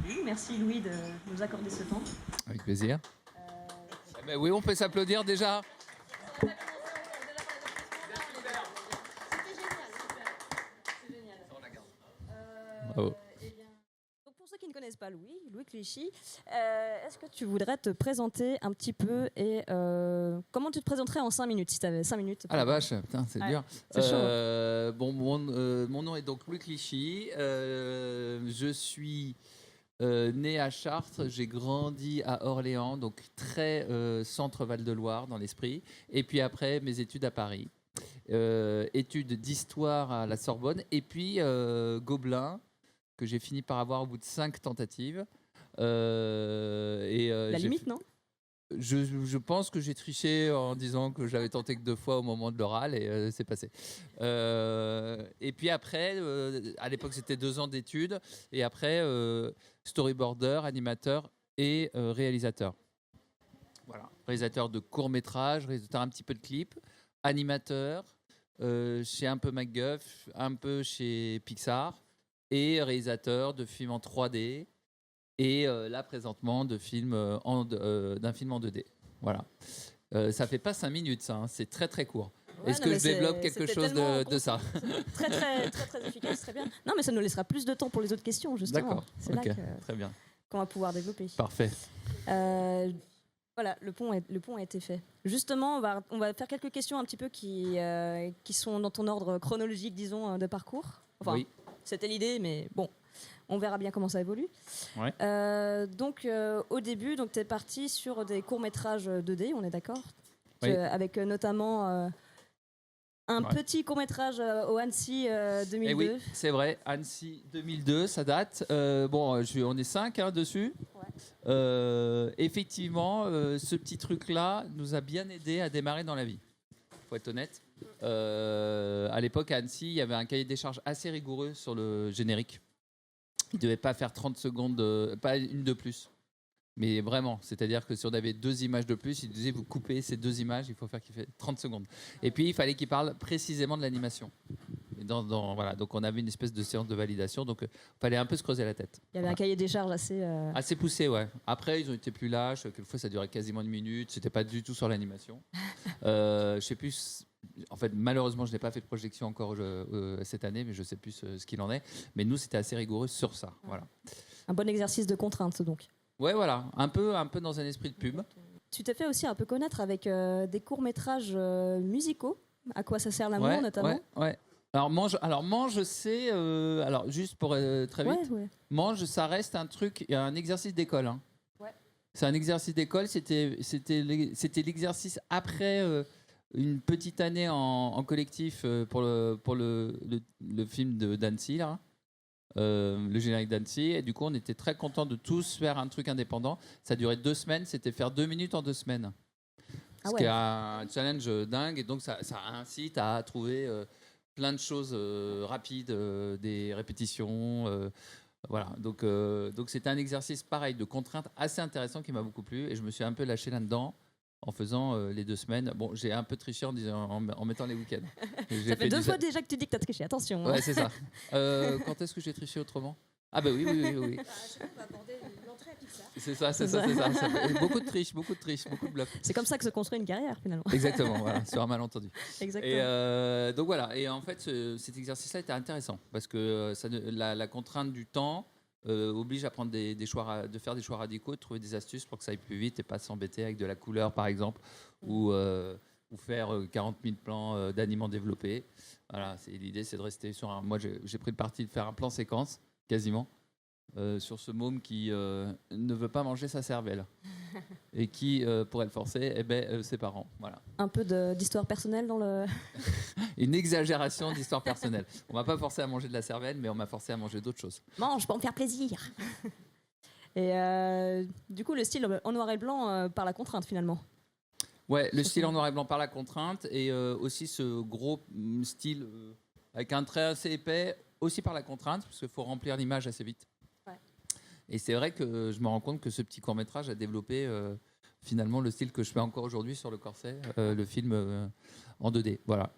début. Merci Louis de nous accorder ce temps. Avec plaisir. Ben oui, on peut s'applaudir déjà. Bravo. Donc pour ceux qui ne connaissent pas Louis Clichy, est-ce que tu voudrais te présenter un petit peu et comment tu te présenterais en 5 minutes si tu avais 5 minutes? Ah la vache, putain, c'est dur. C'est chaud. Bon, mon nom est donc Louis Clichy. Je suis né à Chartres. J'ai grandi à Orléans, donc très centre Val-de-Loire dans l'esprit. Et puis après, mes études à Paris. Études d'histoire à la Sorbonne. Et puis Gobelin, que j'ai fini par avoir au bout de 5 tentatives. La limite, non? Je pense que j'ai triché en disant que j'avais tenté que 2 fois au moment de l'oral et c'est passé. Et puis après, à l'époque c'était 2 ans d'études et après storyboarder, animateur et réalisateur. Voilà, réalisateur de courts-métrages, réalisateur un petit peu de clips, animateur chez un peu MacGuff, un peu chez Pixar et réalisateur de films en 3D. Et là, présentement, d'un film en 2D. Voilà. Ça fait pas 5 minutes, ça. Hein. C'est très, très court. Ouais, Est-ce que je développe quelque chose de ça? Très, très, très, très efficace, très bien. Non, mais ça nous laissera plus de temps pour les autres questions, justement. D'accord. C'est okay. là Très bien. qu'on va pouvoir développer. Parfait. Voilà, le pont a été fait. Justement, on va faire quelques questions un petit peu qui sont dans ton ordre chronologique, disons, de parcours. Enfin, oui. C'était l'idée, mais bon. On verra bien comment ça évolue. Ouais. Donc, au début, tu es parti sur des courts-métrages 2D, on est d'accord? Oui. Avec notamment un petit court-métrage au Annecy 2002. Et oui, c'est vrai, Annecy 2002, ça date. On est 5 dessus. Ouais. Effectivement, ce petit truc-là nous a bien aidé à démarrer dans la vie. Faut être honnête. À l'époque, à Annecy, il y avait un cahier des charges assez rigoureux sur le générique. Il ne devait pas faire 30 secondes, pas une de plus. Mais vraiment, c'est-à-dire que si on avait 2 images de plus, il disait vous coupez ces 2 images, il faut faire qu'il fait 30 secondes. Et puis il fallait qu'il parle précisément de l'animation. Voilà, donc on avait une espèce de séance de validation, donc il fallait un peu se creuser la tête. Il y avait un cahier des charges assez poussé, ouais. Après, ils ont été plus lâches. Quelquefois, ça durait quasiment 1 minute. C'était pas du tout sur l'animation. Je sais plus. En fait, malheureusement, je n'ai pas fait de projection encore cette année, mais je sais plus ce qu'il en est. Mais nous, c'était assez rigoureux sur ça. Voilà. Un bon exercice de contrainte, donc. Ouais, voilà. Un peu dans un esprit de pub. Tu t'es fait aussi un peu connaître avec des courts-métrages musicaux. À quoi ça sert l'amour, notamment? Ouais. Alors mange, c'est juste pour très vite. Ouais. Mange, ça reste un truc, un exercice d'école. Hein. Ouais. C'est un exercice d'école. C'était l'exercice après une petite année en collectif pour le film d'Annecy là. Le générique d'Annecy, et du coup on était très contents de tous faire un truc indépendant. Ça durait 2 semaines, c'était faire 2 minutes en 2 semaines, ce qui est un challenge dingue, et donc ça incite à trouver plein de choses rapides, des répétitions, voilà. Donc c'était un exercice pareil de contrainte assez intéressant qui m'a beaucoup plu, et je me suis un peu lâché là-dedans en faisant les 2 semaines. Bon, j'ai un peu triché en mettant les week-ends. Ça fait 2 fois déjà que tu dis que tu as triché, attention. Hein. Ouais, c'est ça. Quand est-ce que j'ai triché autrement? Ah bah oui. On va aborder l'entrée à Pixar. C'est ça. Beaucoup de triche, beaucoup de bluff. C'est comme ça que se construit une carrière, finalement. Exactement, voilà, sur un malentendu. Exactement. Et donc voilà, et en fait, cet exercice-là était intéressant, parce que la contrainte du temps oblige à prendre de faire des choix radicaux, de trouver des astuces pour que ça aille plus vite et pas s'embêter avec de la couleur, par exemple, ou faire 40 000 plans d'animants développés. Voilà, l'idée, c'est de rester sur un... Moi, j'ai pris le parti de faire un plan séquence, quasiment, sur ce môme qui ne veut pas manger sa cervelle et qui pourrait le forcer, ses parents. Voilà. Un peu d'histoire personnelle dans le... Une exagération d'histoire personnelle. On m'a pas forcé à manger de la cervelle, mais on m'a forcé à manger d'autres choses. Mange pour me faire plaisir. Et du coup, le style en noir et blanc par la contrainte, finalement. Ouais, le style en noir et blanc par la contrainte, et aussi ce gros style avec un trait assez épais, aussi par la contrainte, parce qu'il faut remplir l'image assez vite. Ouais. Et c'est vrai que je me rends compte que ce petit court-métrage a développé finalement le style que je fais encore aujourd'hui sur le corset, le film en 2D. Voilà.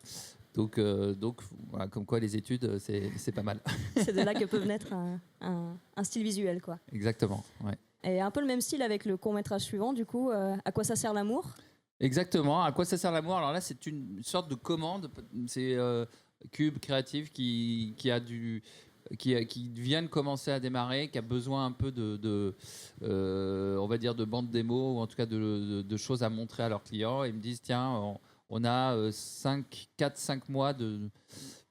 Donc voilà, comme quoi les études, c'est pas mal. C'est de là que peut naître un style visuel, quoi. Exactement, ouais. Et un peu le même style avec le court-métrage suivant, du coup, À quoi ça sert l'amour ? Exactement, à quoi ça sert l'amour ? Alors là, c'est une sorte de commande. C'est Cube Créatif qui vient de commencer à démarrer, qui a besoin un peu on va dire de bande démo, ou en tout cas de choses à montrer à leurs clients. Ils me disent, tiens, on a 4-5 mois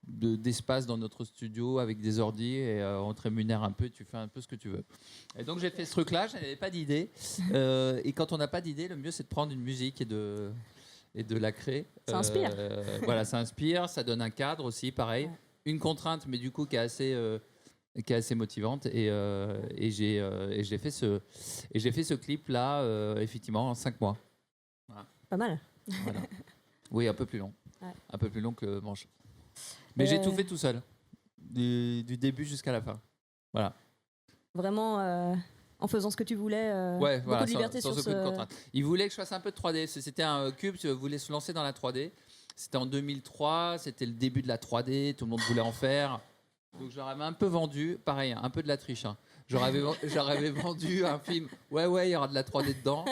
d'espace dans notre studio avec des ordis et on te rémunère un peu, tu fais un peu ce que tu veux. Et donc j'ai fait ce truc-là, je n'avais pas d'idée. Et quand on n'a pas d'idée, le mieux c'est de prendre une musique et de la créer. Ça inspire. Voilà, ça inspire, ça donne un cadre aussi, pareil. Ouais. Une contrainte, mais du coup qui est assez motivante. Et j'ai fait ce clip-là, effectivement, en 5 mois. Voilà. Pas mal. Voilà. Oui, un peu plus long. Ouais. Un peu plus long que Manche. Mais j'ai tout fait tout seul, du début jusqu'à la fin. Voilà. Vraiment en faisant ce que tu voulais. Ouais, beaucoup voilà, de liberté sans aucune contrainte. Il voulait que je fasse un peu de 3D. C'était un Cube, voulait se lancer dans la 3D. C'était en 2003, c'était le début de la 3D, tout le monde voulait en faire. Donc j'aurais un peu vendu, pareil, un peu de la triche. J'aurais vendu un film, ouais, il y aura de la 3D dedans.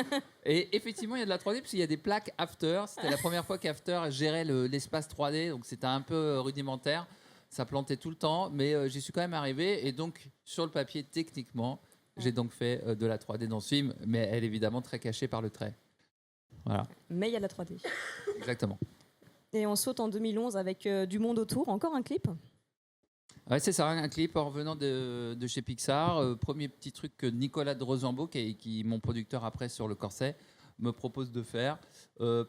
Et effectivement, il y a de la 3D parce qu'il y a des plaques After. C'était la première fois qu'After gérait l'espace 3D, donc c'était un peu rudimentaire. Ça plantait tout le temps, mais j'y suis quand même arrivé. Et donc, sur le papier, techniquement, j'ai donc fait de la 3D dans ce film, mais elle est évidemment très cachée par le trait. Voilà. Mais il y a de la 3D. Exactement. Et on saute en 2011 avec Du monde autour, encore un clip ? Ouais, c'est ça, un clip en revenant de chez Pixar. Premier petit truc que Nicolas de Rosambeau, qui est mon producteur après sur Le Corset, me propose de faire.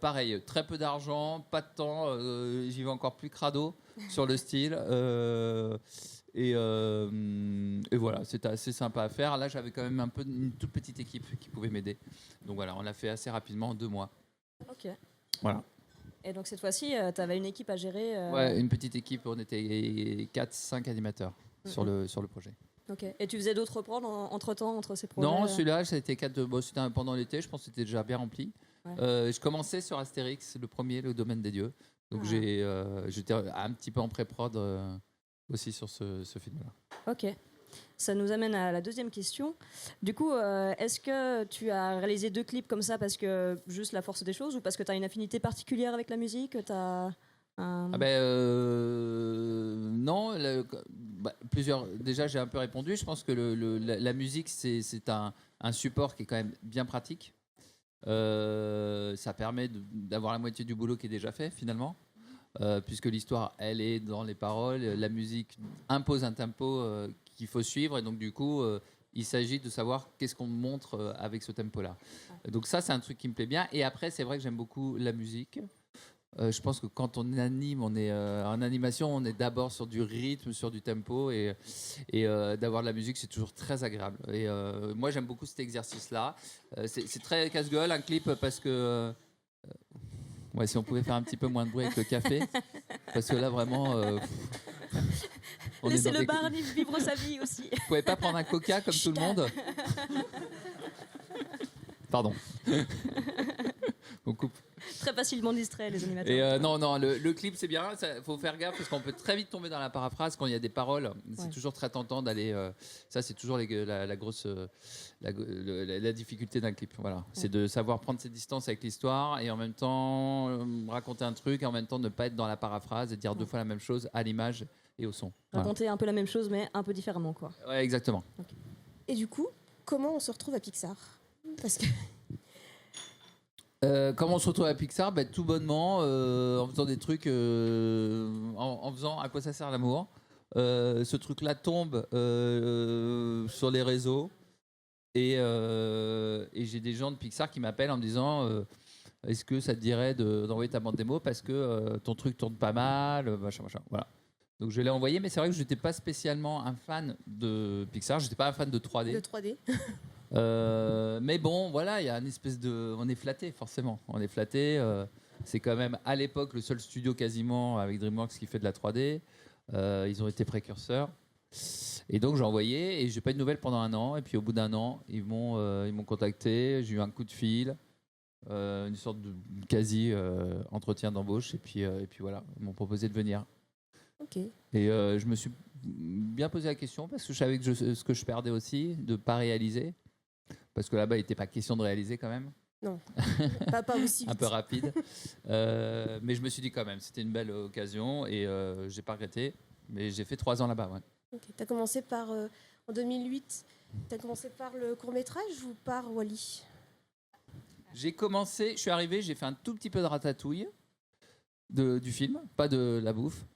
Pareil, très peu d'argent, pas de temps, j'y vais encore plus crado sur le style. Et voilà, c'était assez sympa à faire. Là, j'avais quand même une toute petite équipe qui pouvait m'aider. Donc voilà, on l'a fait assez rapidement en 2 mois. Ok. Voilà. Et donc cette fois-ci, tu avais une équipe à gérer Ouais, une petite équipe, on était 4-5 animateurs sur le projet. Ok. Et tu faisais d'autres prods entre-temps, entre ces projets ? Non, celui-là, c'était pendant l'été, je pense que c'était déjà bien rempli. Ouais. Je commençais sur Astérix, le premier, le domaine des dieux. Donc j'étais un petit peu en pré-prod aussi sur ce film-là. Ok. Ça nous amène à la deuxième question. Du coup, est-ce que tu as réalisé 2 clips comme ça parce que juste la force des choses ou parce que tu as une affinité particulière avec la musique ? Non, plusieurs. Déjà, j'ai un peu répondu. Je pense que la musique, c'est un support qui est quand même bien pratique. Ça permet d'avoir la moitié du boulot qui est déjà fait finalement. Puisque l'histoire, elle est dans les paroles. La musique impose un tempo qu'il faut suivre. Et donc, du coup, il s'agit de savoir qu'est-ce qu'on montre avec ce tempo-là. Donc ça, c'est un truc qui me plaît bien. Et après, c'est vrai que j'aime beaucoup la musique. Je pense que quand on anime, on est en animation, on est d'abord sur du rythme, sur du tempo. Et d'avoir de la musique, c'est toujours très agréable. Et moi, j'aime beaucoup cet exercice-là. C'est très casse-gueule, un clip, parce que... Ouais, si on pouvait faire un petit peu moins de bruit avec le café, parce que là vraiment, laissez le bar vivre sa vie aussi. Vous pouvez pas prendre un coca comme tout le monde. Pardon. On coupe. Très facilement distrait les animateurs. Et non, le clip c'est bien. Il faut faire gaffe parce qu'on peut très vite tomber dans la paraphrase quand il y a des paroles. C'est toujours très tentant d'aller. Ça, c'est toujours la grosse la difficulté d'un clip. Voilà, c'est de savoir prendre ses distances avec l'histoire et en même temps raconter un truc et en même temps ne pas être dans la paraphrase et dire 2 fois la même chose à l'image et au son. Raconter un peu la même chose mais un peu différemment, quoi. Ouais, exactement. Okay. Et du coup, comment on se retrouve à Pixar ? Parce que comment on se retrouve à Pixar ? Tout bonnement, en faisant des trucs, en faisant À quoi ça sert l'amour. Ce truc-là tombe sur les réseaux et j'ai des gens de Pixar qui m'appellent en me disant est-ce que ça te dirait d'envoyer ta bande démo parce que ton truc tourne pas mal, machin. Voilà. Donc je l'ai envoyé, mais c'est vrai que je n'étais pas spécialement un fan de Pixar, je n'étais pas un fan de 3D. De 3D. Mais bon, voilà, il y a une espèce on est flatté, forcément. On est flatté. C'est quand même à l'époque le seul studio quasiment avec DreamWorks qui fait de la 3D. Ils ont été précurseurs. Et donc j'ai envoyé et j'ai pas eu de nouvelles pendant 1 an. Et puis au bout d'1 an, ils m'ont contacté. J'ai eu un coup de fil. une sorte de quasi entretien d'embauche. Et puis voilà, ils m'ont proposé de venir. Ok. Et je me suis bien posé la question parce que je savais que ce que je perdais aussi, de ne pas réaliser. Parce que là-bas, il n'était pas question de réaliser quand même. Non, pas aussi vite. Un peu rapide. Mais je me suis dit quand même, c'était une belle occasion et je n'ai pas regretté. Mais j'ai fait 3 ans là-bas. Ouais. Okay. Tu as commencé par, en 2008, tu as commencé par le court-métrage ou par Wall-E? Je suis arrivé, j'ai fait un tout petit peu de ratatouille du film, pas de la bouffe.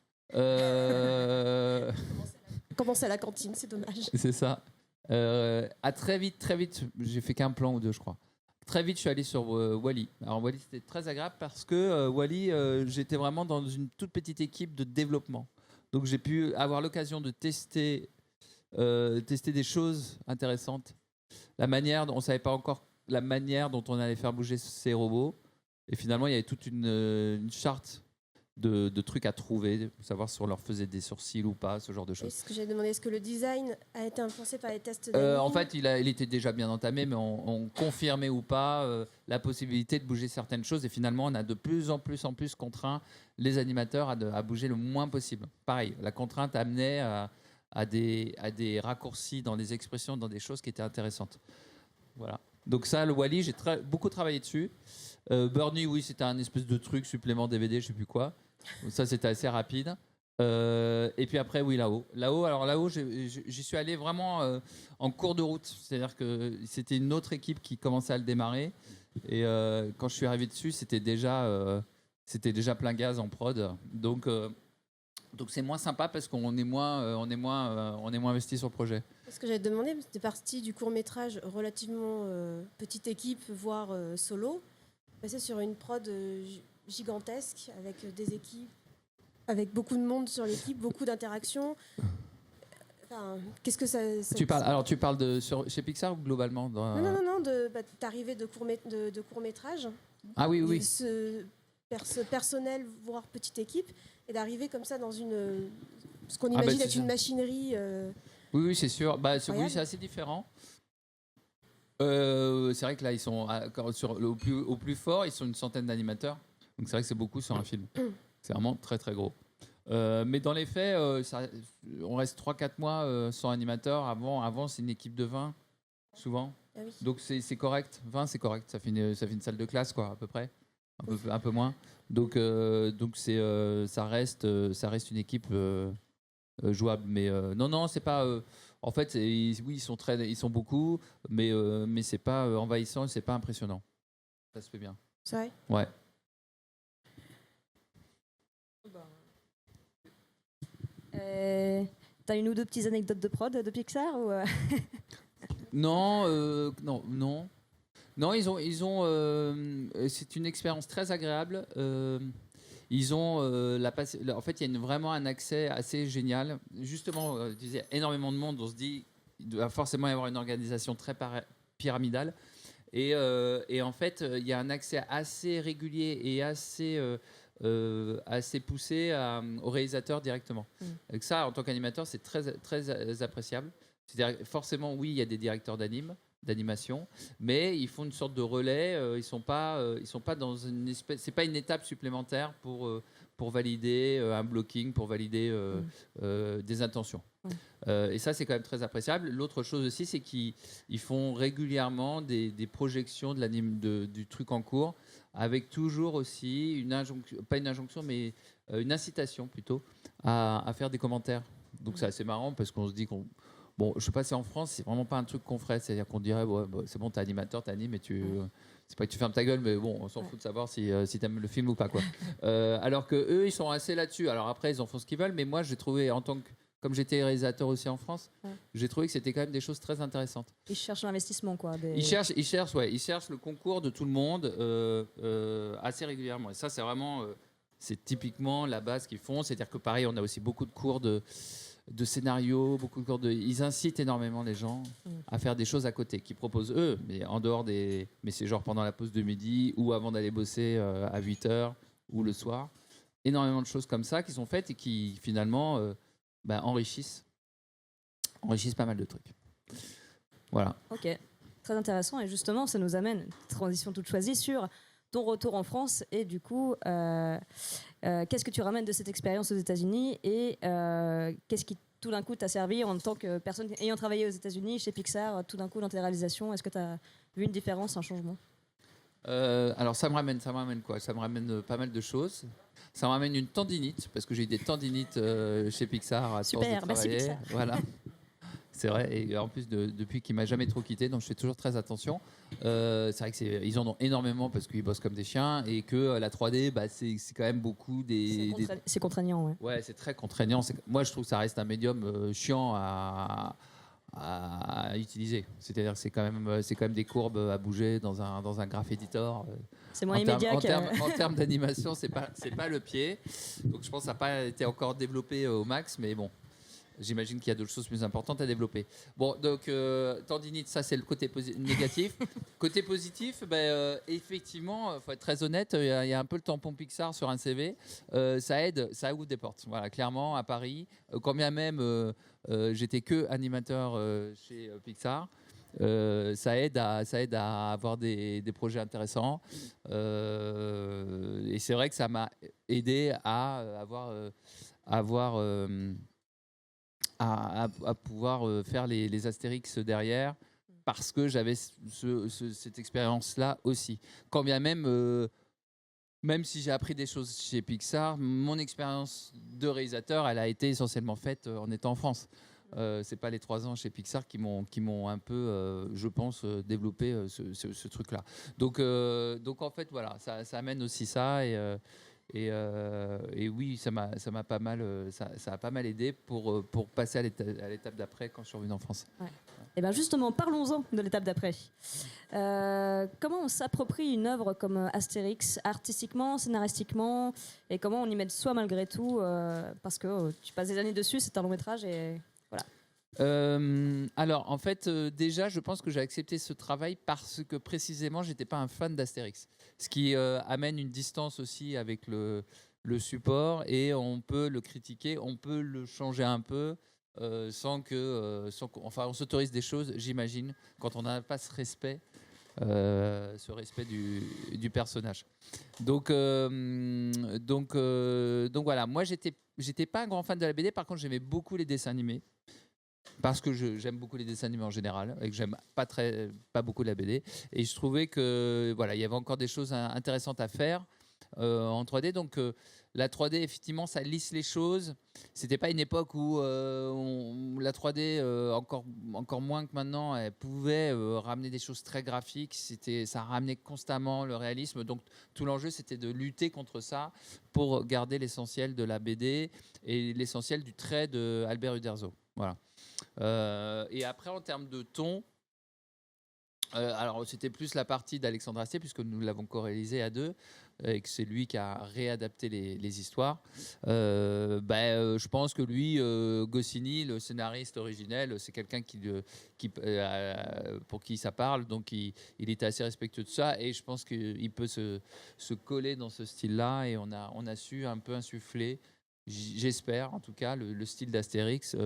Commencer à la cantine, c'est dommage. C'est ça. Très vite, j'ai fait qu'un plan ou 2, je crois. Très vite, je suis allé sur Wall-E. Alors Wall-E, c'était très agréable parce que Wall-E, j'étais vraiment dans une toute petite équipe de développement. Donc j'ai pu avoir l'occasion de tester des choses intéressantes. On ne savait pas encore la manière dont on allait faire bouger ces robots. Et finalement, il y avait toute une charte de trucs à trouver, pour savoir si on leur faisait des sourcils ou pas, ce genre de choses. Est-ce que j'ai demandé, est-ce que le design a été influencé par les tests en fait, il était déjà bien entamé, mais on confirmait ou pas la possibilité de bouger certaines choses. Et finalement, on a de plus en plus contraint les animateurs à bouger le moins possible. Pareil, la contrainte amenait à des raccourcis dans les expressions, dans des choses qui étaient intéressantes. Voilà. Donc ça, le Wall-E, j'ai beaucoup travaillé dessus. Bernie, oui, c'était un espèce de truc supplément DVD, je sais plus quoi. Donc ça, c'était assez rapide. Et puis après, oui, là-haut. Là-haut, j'y suis allé vraiment en cours de route. C'est-à-dire que c'était une autre équipe qui commençait à le démarrer. Et quand je suis arrivé dessus, c'était déjà plein gaz en prod. Donc c'est moins sympa parce qu'on est moins investi sur le projet. Ce que j'avais demandé, c'était parti du court-métrage relativement petite équipe, voire solo, passer sur une prod gigantesque avec des équipes, avec beaucoup de monde sur l'équipe, beaucoup d'interactions. Enfin, qu'est-ce que ça tu parles chez Pixar ou globalement Non, t'arrivais de court-métrage. Ah oui. Ce personnel, voire petite équipe, et d'arriver comme ça dans ce qu'on imagine être une machinerie. Oui, c'est sûr. Oui, c'est assez différent. C'est vrai que là, ils sont au plus fort, ils sont une centaine d'animateurs. Donc c'est vrai que c'est beaucoup sur un film. C'est vraiment très très gros. Mais dans les faits, on reste 3-4 mois sans animateur. Avant, c'est une équipe de 20, souvent. Ah oui. Donc c'est correct. 20, c'est correct. Ça fait une salle de classe, quoi, à peu près. Un peu moins. Donc ça reste une équipe jouable. Mais non, c'est pas... en fait, oui, ils sont beaucoup, mais c'est pas envahissant, c'est pas impressionnant. Ça se fait bien. C'est vrai ? Ouais. T'as une ou deux petites anecdotes de prod de Pixar ou Non. Non, ils ont. C'est une expérience très agréable. Ils ont en fait, il y a vraiment un accès assez génial. Justement, je disais énormément de monde. On se dit, il doit forcément y avoir une organisation très pyramidale. Et en fait, il y a un accès assez régulier et assez poussé au réalisateur directement. Avec ça, en tant qu'animateur, c'est très, très appréciable. C'est-à-dire, forcément, oui, il y a des directeurs d'animation, mais ils font une sorte de relais. Ils sont pas dans une espèce. C'est pas une étape supplémentaire pour valider un blocking, pour valider des intentions. Et ça, c'est quand même très appréciable. L'autre chose aussi, c'est qu'ils font régulièrement des projections du truc en cours, avec toujours aussi pas une injonction, mais une incitation plutôt à faire des commentaires. Donc c'est assez marrant parce qu'on se dit bon, je sais pas si en France, c'est vraiment pas un truc qu'on ferait. C'est-à-dire qu'on dirait, c'est bon, t'es animateur, t'animes, et c'est pas que tu fermes ta gueule, mais bon, on s'en fout de savoir si t'aimes le film ou pas, quoi. Alors que eux, ils sont assez là-dessus. Alors après, ils en font ce qu'ils veulent, mais moi, j'ai trouvé, comme j'étais réalisateur aussi en France, j'ai trouvé que c'était quand même des choses très intéressantes. Ils cherchent l'investissement, quoi. Ils cherchent le concours de tout le monde assez régulièrement. Et ça, c'est vraiment, c'est typiquement la base qu'ils font. C'est-à-dire que pareil, on a aussi beaucoup de cours de scénarios, ils incitent énormément les gens à faire des choses à côté, qu'ils proposent eux, mais en dehors mais c'est genre pendant la pause de midi ou avant d'aller bosser à 8h ou le soir. Énormément de choses comme ça qui sont faites et qui finalement enrichissent pas mal de trucs. Voilà. Ok, très intéressant. Et justement, ça nous amène, transition toute choisie, sur ton retour en France. Et du coup, qu'est-ce que tu ramènes de cette expérience aux États-Unis et qu'est-ce qui tout d'un coup t'a servi en tant que personne ayant travaillé aux États-Unis, chez Pixar, tout d'un coup dans tes réalisations? Est-ce que tu as vu une différence, un changement? Alors ça me ramène quoi? Ça me ramène pas mal de choses. Ça me ramène une tendinite, parce que j'ai eu des tendinites chez Pixar à Super, force de merci travailler. Pixar. Voilà. C'est vrai, et en plus depuis qu'il m'a jamais trop quitté, donc je fais toujours très attention. C'est vrai qu'ils en ont énormément parce qu'ils bossent comme des chiens et que la 3D, c'est quand même beaucoup C'est contraignant, ouais. Ouais, c'est très contraignant. Moi, je trouve que ça reste un médium chiant à utiliser. C'est-à-dire que c'est quand même des courbes à bouger dans un graph editor. C'est moins immédiat. En termes d'animation, c'est pas le pied. Donc je pense que ça n'a pas été encore développé au max, mais bon. J'imagine qu'il y a d'autres choses plus importantes à développer. Bon, donc tendinite, ça c'est le côté négatif. Côté positif, effectivement, il faut être très honnête, il y a un peu le tampon Pixar sur un CV. Ça aide, ça ouvre des portes. Voilà, clairement, à Paris, quand bien même j'étais que animateur chez Pixar. Ça aide à avoir des projets intéressants. Et c'est vrai que ça m'a aidé à pouvoir faire les Astérix derrière, parce que j'avais cette expérience-là aussi. Quand bien même si j'ai appris des choses chez Pixar, mon expérience de réalisateur, elle a été essentiellement faite en étant en France. C'est pas les 3 ans chez Pixar qui m'ont un peu, je pense, développé ce truc-là. Donc en fait, voilà, ça amène aussi ça. Et oui, ça a pas mal aidé pour passer à l'étape d'après quand je suis revenu en France. Ouais. Et bien justement, parlons-en de l'étape d'après. Comment on s'approprie une œuvre comme Astérix, artistiquement, scénaristiquement, et comment on y met de soi malgré tout, parce que tu passes des années dessus, c'est un long métrage et voilà. Alors en fait, déjà, je pense que j'ai accepté ce travail parce que précisément, j'étais pas un fan d'Astérix. Ce qui amène une distance aussi avec le support, et on peut le critiquer, on peut le changer un peu sans qu'on on s'autorise des choses, j'imagine, quand on n'a pas ce respect du personnage. Donc voilà, moi j'étais pas un grand fan de la BD, par contre j'aimais beaucoup les dessins animés. Parce que j'aime beaucoup les dessins animés en général et que j'aime pas beaucoup la BD, et je trouvais que voilà, il y avait encore des choses intéressantes à faire en 3D. Donc la 3D, effectivement, ça lisse les choses. C'était pas une époque où la 3D, encore moins que maintenant, elle pouvait ramener des choses très graphiques. Ça ramenait constamment le réalisme. Donc tout l'enjeu, c'était de lutter contre ça pour garder l'essentiel de la BD et l'essentiel du trait de Albert Uderzo. Voilà. Et après, en termes de ton, alors c'était plus la partie d'Alexandre Astier, puisque nous l'avons co-réalisé à 2 et que c'est lui qui a réadapté les histoires. Je pense que lui, Goscinny, le scénariste originel, c'est quelqu'un pour qui ça parle, donc il était assez respectueux de ça, et je pense qu'il peut se coller dans ce style-là, et on a su un peu insuffler, j'espère en tout cas, le style d'Astérix,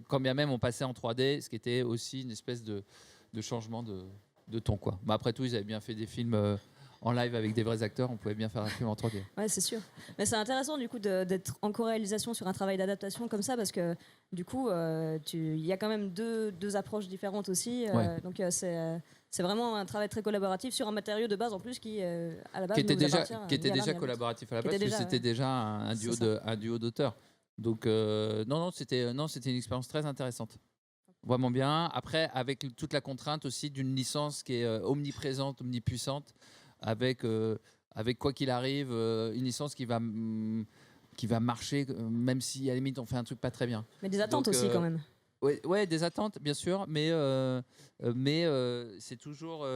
quand bien même on passait en 3D, ce qui était aussi une espèce de changement de ton, quoi. Mais après tout, ils avaient bien fait des films en live avec des vrais acteurs, on pouvait bien faire un film en 3D. Ouais, c'est sûr. Mais c'est intéressant du coup d'être en co-réalisation sur un travail d'adaptation comme ça, parce que du coup, il y a quand même deux approches différentes aussi. Ouais. Donc c'est vraiment un travail très collaboratif sur un matériau de base en plus qui à la base qui était nous déjà collaboratif à la base, parce que c'était déjà un duo d'auteurs. Donc non, c'était une expérience très intéressante. Vraiment bien. Après, avec toute la contrainte aussi d'une licence qui est omniprésente, omnipuissante, avec quoi qu'il arrive, une licence qui va marcher, même si à la limite on fait un truc pas très bien. Mais des attentes aussi quand même. Ouais, des attentes bien sûr, mais c'est toujours,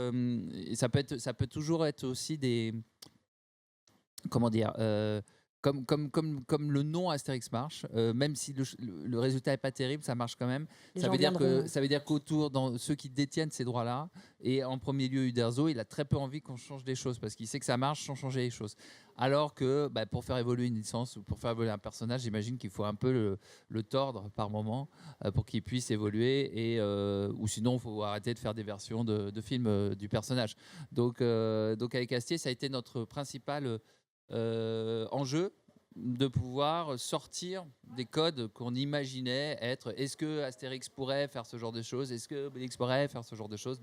ça peut toujours être aussi des, comment dire, comme le nom Astérix marche, même si le résultat n'est pas terrible, ça marche quand même. Ça veut dire qu'autour, dans ceux qui détiennent ces droits-là, et en premier lieu Uderzo, il a très peu envie qu'on change des choses parce qu'il sait que ça marche sans changer les choses. Alors que pour faire évoluer une licence ou pour faire évoluer un personnage, j'imagine qu'il faut un peu le tordre par moment pour qu'il puisse évoluer, ou sinon il faut arrêter de faire des versions de films du personnage. Donc avec Astier, ça a été notre principal enjeu de pouvoir sortir des codes qu'on imaginait être. Est-ce que Astérix pourrait faire ce genre de choses? Est-ce que Obélix pourrait faire ce genre de choses?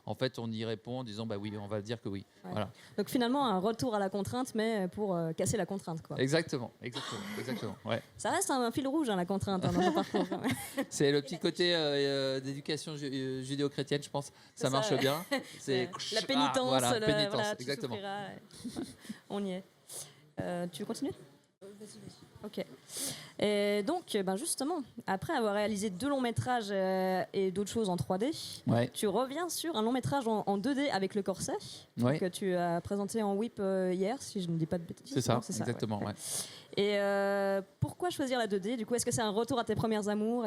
En fait, on y répond en disant oui, on va dire que oui. Ouais. Voilà. Donc finalement, un retour à la contrainte, mais pour casser la contrainte, quoi. Exactement. Ouais. Ça reste un fil rouge, la contrainte, dans ton parcours. C'est le petit côté d'éducation judéo-chrétienne, je pense. Ça marche bien. C'est la pénitence, pénitence, exactement. On y est. Tu veux continuer? Vas-y. Ok. Et donc, justement, après avoir réalisé 2 longs métrages et d'autres choses en 3D, tu reviens sur un long métrage en 2D avec Le Corset, que tu as présenté en WIP hier, si je ne dis pas de bêtises. C'est ça, exactement. Ouais. Et pourquoi choisir la 2D? Du coup, est-ce que c'est un retour à tes premiers amours?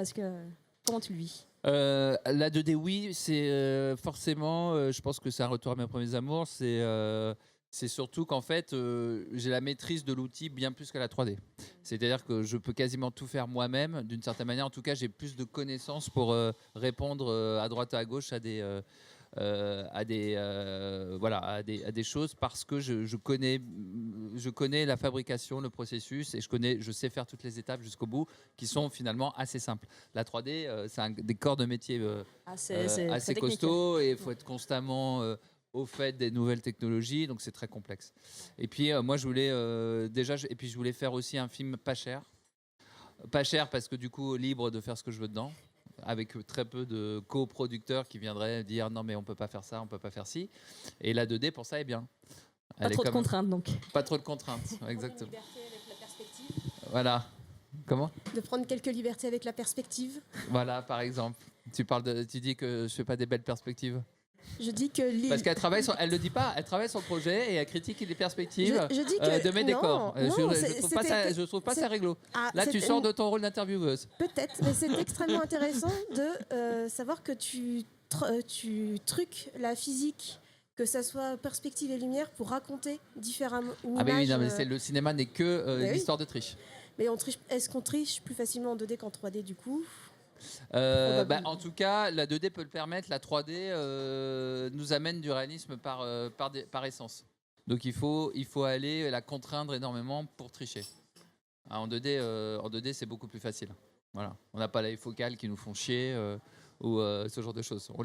Comment tu le vis? La 2D, oui, c'est forcément, je pense que c'est un retour à mes premiers amours. C'est surtout qu'en fait, j'ai la maîtrise de l'outil bien plus que la 3D. C'est-à-dire que je peux quasiment tout faire moi-même, d'une certaine manière. En tout cas, j'ai plus de connaissances pour répondre à droite et à gauche à des choses, parce que je connais la fabrication, le processus, et je sais faire toutes les étapes jusqu'au bout, qui sont finalement assez simples. La 3D, c'est des corps de métier assez costauds, et il faut être constamment au fait des nouvelles technologies, donc c'est très complexe. Et puis moi je voulais je voulais faire aussi un film pas cher parce que du coup libre de faire ce que je veux dedans, avec très peu de coproducteurs qui viendraient dire non mais on peut pas faire ça, on peut pas faire ci. Et la 2D pour ça est bien. Pas trop de contraintes donc. Pas trop de contraintes, exactement. Prendre une liberté avec la perspective. Voilà. Comment ? De prendre quelques libertés avec la perspective. Voilà, par exemple. Tu dis que je fais pas des belles perspectives. Je dis que parce qu'elle travaille elle le dit pas, elle travaille sur le projet et elle critique les perspectives de mes décors. Je trouve pas ça réglo. Là, tu sors de ton rôle d'intervieweuse. Peut-être, mais c'est extrêmement intéressant de savoir que tu truques la physique, que ça soit perspective et lumière, pour raconter différemment une image. Mais le cinéma n'est que l'histoire de triche. Mais est-ce qu'on triche plus facilement en 2D qu'en 3D du coup? En tout cas, la 2D peut le permettre. La 3D nous amène du réalisme par essence. Donc il faut aller la contraindre énormément pour tricher. En 2D, c'est beaucoup plus facile. Voilà. On n'a pas l'œil focal qui nous font chier ou ce genre de choses. On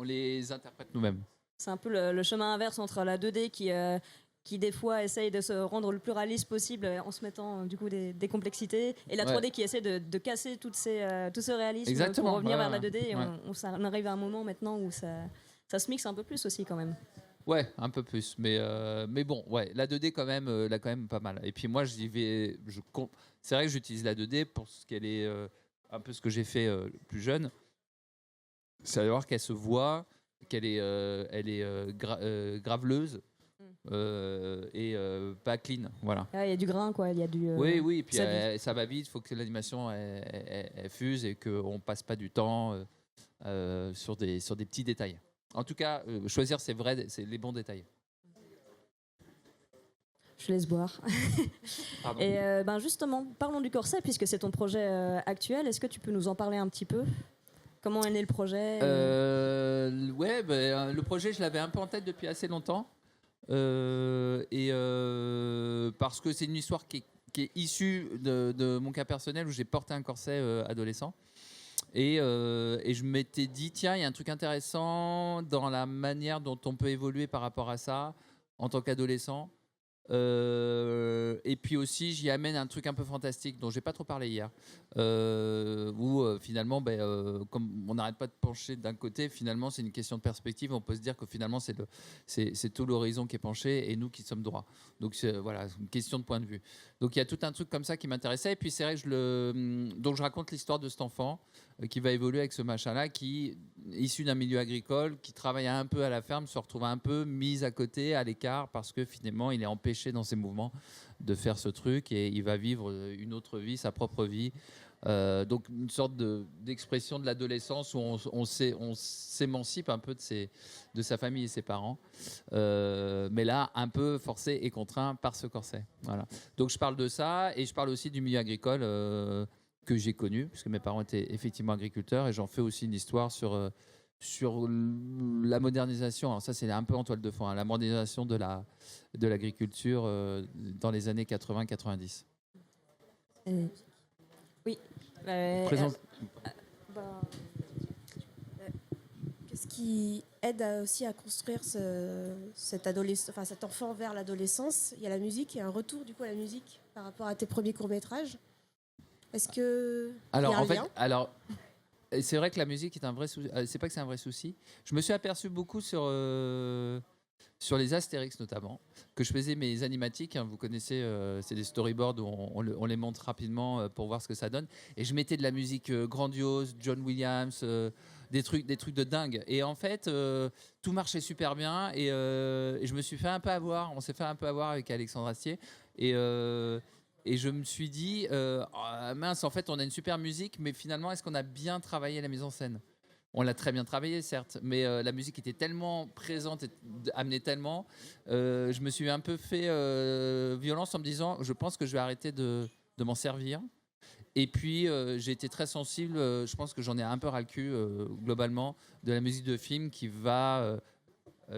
les interprète nous-mêmes. C'est un peu le chemin inverse entre la 2D qui des fois essaye de se rendre le plus réaliste possible en se mettant du coup des complexités, et la 3D qui essaie de casser tout ce réalisme. Exactement, pour revenir vers la 2D, et on arrive à un moment maintenant où ça se mixe un peu plus aussi quand même. Ouais, un peu plus, mais bon, la 2D quand même, là quand même pas mal. Et puis moi c'est vrai que j'utilise la 2D pour ce qu'elle est, un peu ce que j'ai fait plus jeune, c'est à dire qu'elle se voit, qu'elle est graveleuse. Et pas clean, voilà. Il y a du grain, quoi. Il y a du. Oui, et puis ça va vite. Il faut que l'animation elle fuse et qu'on passe pas du temps sur des petits détails. En tout cas, choisir c'est les bons détails. Je laisse boire. Et justement, parlons du Corset, puisque c'est ton projet actuel. Est-ce que tu peux nous en parler un petit peu? Comment est né le projet? Le projet, je l'avais un peu en tête depuis assez longtemps. Parce que c'est une histoire qui est issue de mon cas personnel, où j'ai porté un corset adolescent, et je m'étais dit tiens, il y a un truc intéressant dans la manière dont on peut évoluer par rapport à ça en tant qu'adolescent, et puis aussi j'y amène un truc un peu fantastique dont j'ai pas trop parlé hier, où finalement comme on n'arrête pas de pencher d'un côté, finalement c'est une question de perspective. On peut se dire que finalement c'est tout l'horizon qui est penché et nous qui sommes droits. Donc c'est une question de point de vue. Donc il y a tout un truc comme ça qui m'intéressait, et puis c'est vrai que donc je raconte l'histoire de cet enfant qui va évoluer avec ce machin-là, qui issu d'un milieu agricole, qui travaille un peu à la ferme, se retrouve un peu mis à côté, à l'écart, parce que finalement, il est empêché dans ses mouvements de faire ce truc et il va vivre une autre vie, sa propre vie. Donc une sorte d'expression de l'adolescence où on s'émancipe un peu de sa famille et ses parents, mais là un peu forcé et contraint par ce corset. Voilà. Donc je parle de ça et je parle aussi du milieu agricole que j'ai connu, puisque mes parents étaient effectivement agriculteurs, et j'en fais aussi une histoire sur la modernisation. Alors ça c'est un peu en toile de fond, hein, la modernisation de l'agriculture dans les années 80-90. Oui. Qu'est-ce qui aide aussi à construire cet enfant vers l'adolescence? Il y a la musique, il y a un retour du coup à la musique par rapport à tes premiers courts-métrages. Est-ce que alors, il y a un en fait, lien? C'est vrai que la musique est un vrai souci. C'est pas que c'est un vrai souci. Je me suis aperçu beaucoup sur les Astérix notamment, que je faisais mes animatiques. Hein, vous connaissez, c'est des storyboards où on les montre rapidement pour voir ce que ça donne. Et je mettais de la musique grandiose, John Williams, des trucs de dingue. Et en fait, tout marchait super bien. Et je me suis fait un peu avoir. On s'est fait un peu avoir avec Alexandre Astier. Et je me suis dit, mince, en fait, on a une super musique, mais finalement, est-ce qu'on a bien travaillé la mise en scène ? On l'a très bien travaillé, certes, mais la musique était tellement présente et amenait tellement. Je me suis un peu fait violence en me disant, je pense que je vais arrêter de m'en servir. Et puis, j'ai été très sensible, je pense que j'en ai un peu ras le cul, globalement, de la musique de film qui va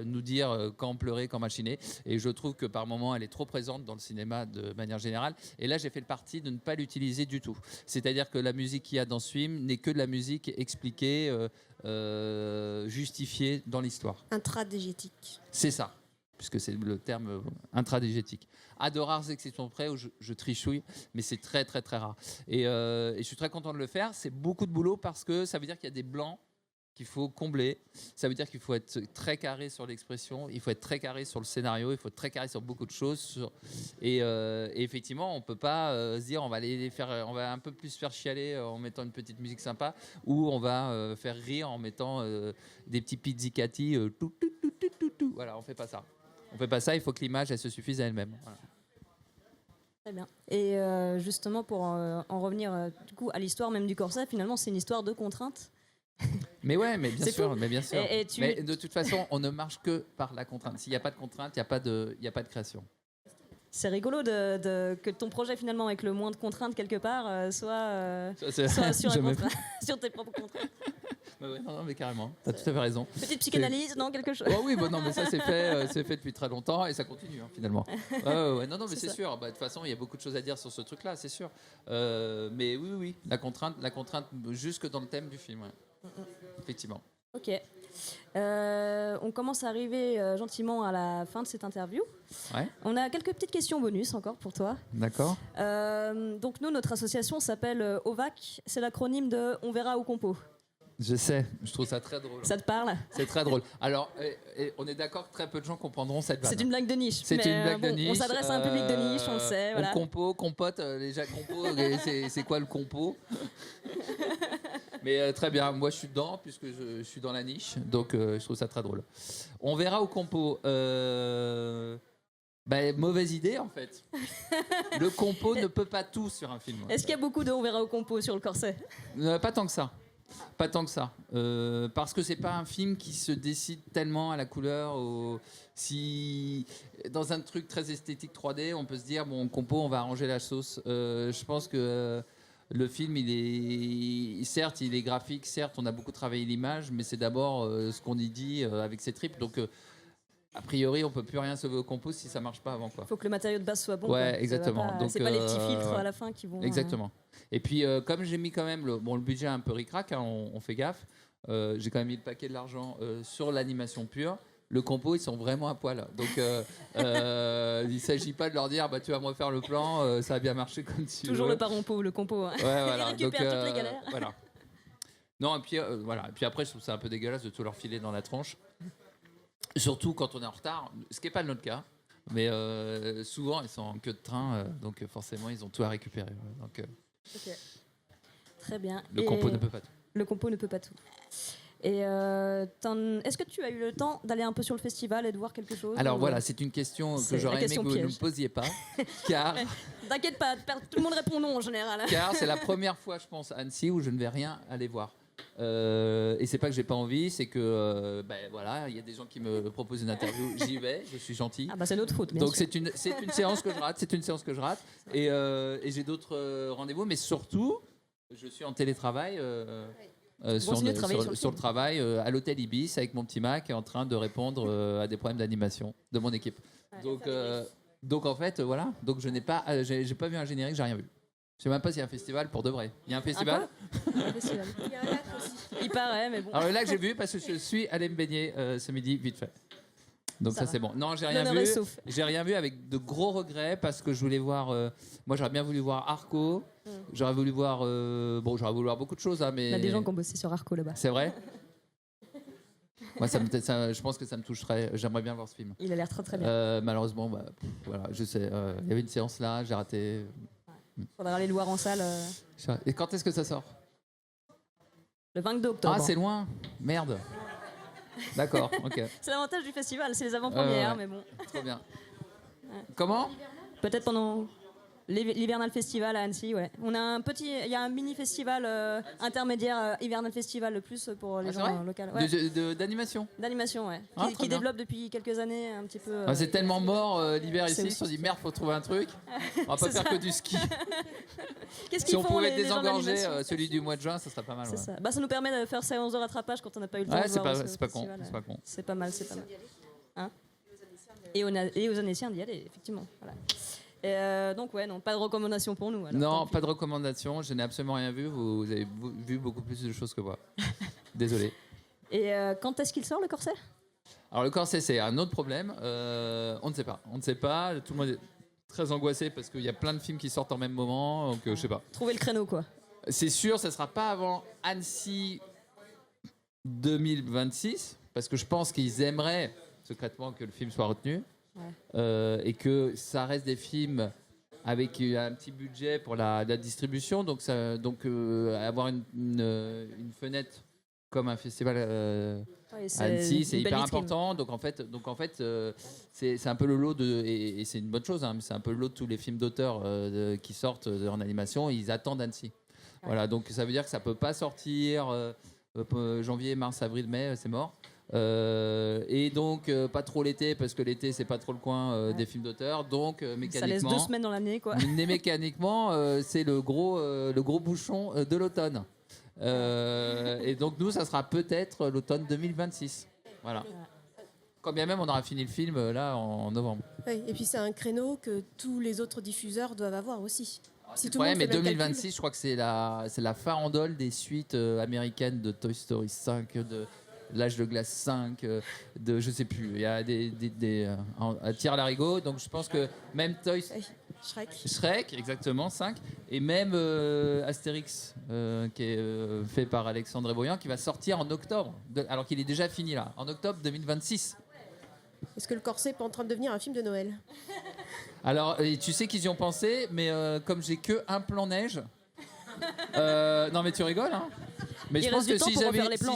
nous dire quand pleurer, quand machiner. Et je trouve que par moments, elle est trop présente dans le cinéma de manière générale. Et là, j'ai fait le parti de ne pas l'utiliser du tout. C'est-à-dire que la musique qu'il y a dans ce film n'est que de la musique expliquée, justifiée dans l'histoire. Intradégétique. C'est ça, puisque c'est le terme intradégétique. À de rares exceptions près où je trichouille, mais c'est très, très, très rare. Et je suis très content de le faire. C'est beaucoup de boulot parce que ça veut dire qu'il y a des blancs qu'il faut combler. Ça veut dire qu'il faut être très carré sur l'expression, il faut être très carré sur le scénario, il faut être très carré sur beaucoup de choses. Et effectivement, on peut pas se dire on va un peu plus faire chialer en mettant une petite musique sympa, ou on va faire rire en mettant des petits pizzicati. Voilà, on fait pas ça. On fait pas ça. Il faut que l'image elle se suffise à elle-même. Voilà. Très bien. Et justement pour en revenir du coup à l'histoire même du corset, finalement c'est une histoire de contraintes. Mais ouais, mais bien sûr. Et Mais de toute façon, on ne marche que par la contrainte. S'il n'y a pas de contrainte, il n'y a pas de création. C'est rigolo que ton projet finalement avec le moins de contraintes quelque part soit sur tes propres contraintes. Ouais, non, mais carrément, tu as tout à fait raison. Petite psychanalyse, non, quelque chose. Oh oui, non, mais ça c'est fait depuis très longtemps et ça continue finalement. Non, mais c'est sûr. De toute façon, il y a beaucoup de choses à dire sur ce truc-là, c'est sûr. Mais oui, la contrainte jusque dans le thème du film. Ouais. Effectivement. Ok. On commence à arriver gentiment à la fin de cette interview. Ouais. On a quelques petites questions bonus encore pour toi. D'accord. Donc nous, notre association s'appelle OVAC. C'est l'acronyme de On verra au compo. Je sais, je trouve ça très drôle. Ça te parle ? C'est très drôle. Alors, on est d'accord que très peu de gens comprendront cette vanne. C'est une blague de niche. C'est une blague de niche. On s'adresse à un public de niche, on le sait. Voilà. Compote, déjà compo, c'est quoi le compo ? Mais très bien, moi je suis dedans puisque je suis dans la niche, donc je trouve ça très drôle. On verra au compo. Mauvaise idée en fait. Le compo ne peut pas tout sur un film. Est-ce qu'il y a beaucoup de On verra au compo sur le corset ? Pas tant que ça. Pas tant que ça. Parce que c'est pas un film qui se décide tellement à la couleur. Si dans un truc très esthétique 3D, on peut se dire bon, compo, on va arranger la sauce. Je pense que le film, certes, il est graphique, certes, on a beaucoup travaillé l'image, mais c'est d'abord ce qu'on y dit avec ses tripes. Donc, a priori, on peut plus rien sauver au compo si ça marche pas avant. Il faut que le matériau de base soit bon. Ouais, exactement. Donc, c'est pas les petits filtres à la fin qui vont. Exactement. Et puis, comme j'ai mis quand même le budget un peu ric-rac, hein, on fait gaffe. J'ai quand même mis le paquet de l'argent sur l'animation pure. Le compo, ils sont vraiment à poil. Donc, il ne s'agit pas de leur dire tu vas me refaire le plan, ça a bien marché comme tu Toujours veux. le parompo, le compo. Hein. Ouais, voilà. Il récupère toutes les galères. Voilà. Non, et puis, voilà. Et puis après, je trouve ça un peu dégueulasse de tout leur filer dans la tronche. Surtout quand on est en retard, ce qui n'est pas notre cas. Mais souvent, ils sont en queue de train, donc forcément, ils ont tout à récupérer. Donc, okay. Très bien. Le compo ne peut pas tout. le compo ne peut pas tout. Et est-ce que tu as eu le temps d'aller un peu sur le festival et de voir quelque chose? Alors voilà, c'est une question que j'aurais aimé que vous ne me posiez pas, car... T'inquiète pas, tout le monde répond non en général. Car c'est la première fois, je pense, à Annecy où je ne vais rien aller voir. Et c'est pas que j'ai pas envie, c'est que voilà, il y a des gens qui me proposent une interview, j'y vais, je suis gentil. Ah bah c'est notre faute. Bien Donc sûr. c'est une séance que je rate, et j'ai d'autres rendez-vous, mais surtout, je suis en télétravail. Sur le travail à l'hôtel Ibis avec mon petit Mac en train de répondre à des problèmes d'animation de mon équipe. Donc en fait voilà, donc je n'ai pas j'ai pas vu un générique, j'ai rien vu. Je sais même pas s'il y a un festival pour de vrai. Il y a un festival. Il y a un lac aussi. Il paraît, mais bon. Alors le lac j'ai vu parce que je suis allé me baigner ce midi vite fait. Donc ça c'est bon. Non, j'ai rien vu. J'ai rien vu avec de gros regrets parce que je voulais voir. Moi j'aurais bien voulu voir Arco. J'aurais voulu voir. J'aurais voulu voir beaucoup de choses, hein, mais. Il y a des gens qui ont bossé sur Arco là-bas. C'est vrai. Moi, je pense que ça me toucherait. J'aimerais bien voir ce film. Il a l'air très très bien. Malheureusement, voilà, je sais. Il y avait une séance là, j'ai raté. Faudra aller le voir en salle. Et quand est-ce que ça sort? Le 22 octobre. Ah, c'est loin. Merde. D'accord, ok. C'est l'avantage du festival, c'est les avant-premières, mais bon. Trop bien. Comment? Peut-être pendant l'Hivernal Festival à Annecy, ouais. On a il y a un mini festival intermédiaire, Hivernal Festival, le plus pour les gens locaux. Ouais. D'animation. D'animation, ouais. Ah, qui développe depuis quelques années un petit peu. C'est tellement mort l'hiver ici, ils se sont dit merde, faut trouver un truc. On va pas faire que du ski. Si on pouvait désengorger celui du mois de juin, ça serait pas mal. C'est ça. Ça nous permet de faire séance de rattrapage quand on n'a pas eu le temps de voir. C'est pas con. C'est pas mal, c'est pas mal. Hein? Et aux Annéciens d'y aller, effectivement. Voilà. Donc non, pas de recommandation pour nous. Alors, non, pas de recommandation. Je n'ai absolument rien vu. Vous avez vu beaucoup plus de choses que moi. Désolé. Et quand est-ce qu'il sort le corset? Alors le corset, c'est un autre problème. On ne sait pas. On ne sait pas. Tout le monde est très angoissé parce qu'il y a plein de films qui sortent en même moment. Donc je sais pas. Trouver le créneau, quoi. C'est sûr, ça sera pas avant Annecy 2026 parce que je pense qu'ils aimeraient secrètement que le film soit retenu. Ouais. Et que ça reste des films avec un petit budget pour la distribution, donc avoir une fenêtre comme un festival à Annecy, c'est hyper important. Donc en fait, c'est un peu le lot et c'est une bonne chose. Hein, c'est un peu le lot de tous les films d'auteurs qui sortent en animation. Ils attendent Annecy. Ouais. Voilà, donc ça veut dire que ça peut pas sortir janvier, mars, avril, mai, c'est mort. Et donc pas trop l'été parce que l'été c'est pas trop le coin des films d'auteur, donc mécaniquement ça laisse 2 semaines dans l'année, quoi. Mais mécaniquement c'est le gros bouchon de l'automne, et donc nous ça sera peut-être l'automne 2026, voilà. Quand bien même on aura fini le film là en novembre. Oui, et puis c'est un créneau que tous les autres diffuseurs doivent avoir aussi. Si tout le monde fait 2026, je crois que c'est la farandole des suites américaines de Toy Story 5, de L'Âge de glace 5, de je sais plus, il y a des tir à l'arigot, donc je pense que même Shrek, exactement, 5, et même Astérix, qui est fait par Alexandre Boyan, qui va sortir en octobre, alors qu'il est déjà fini là, en octobre 2026. Est-ce que le corset est pas en train de devenir un film de Noël? Alors, tu sais qu'ils y ont pensé, mais comme j'ai que un plan neige, non mais tu rigoles, hein? Mais je pense que si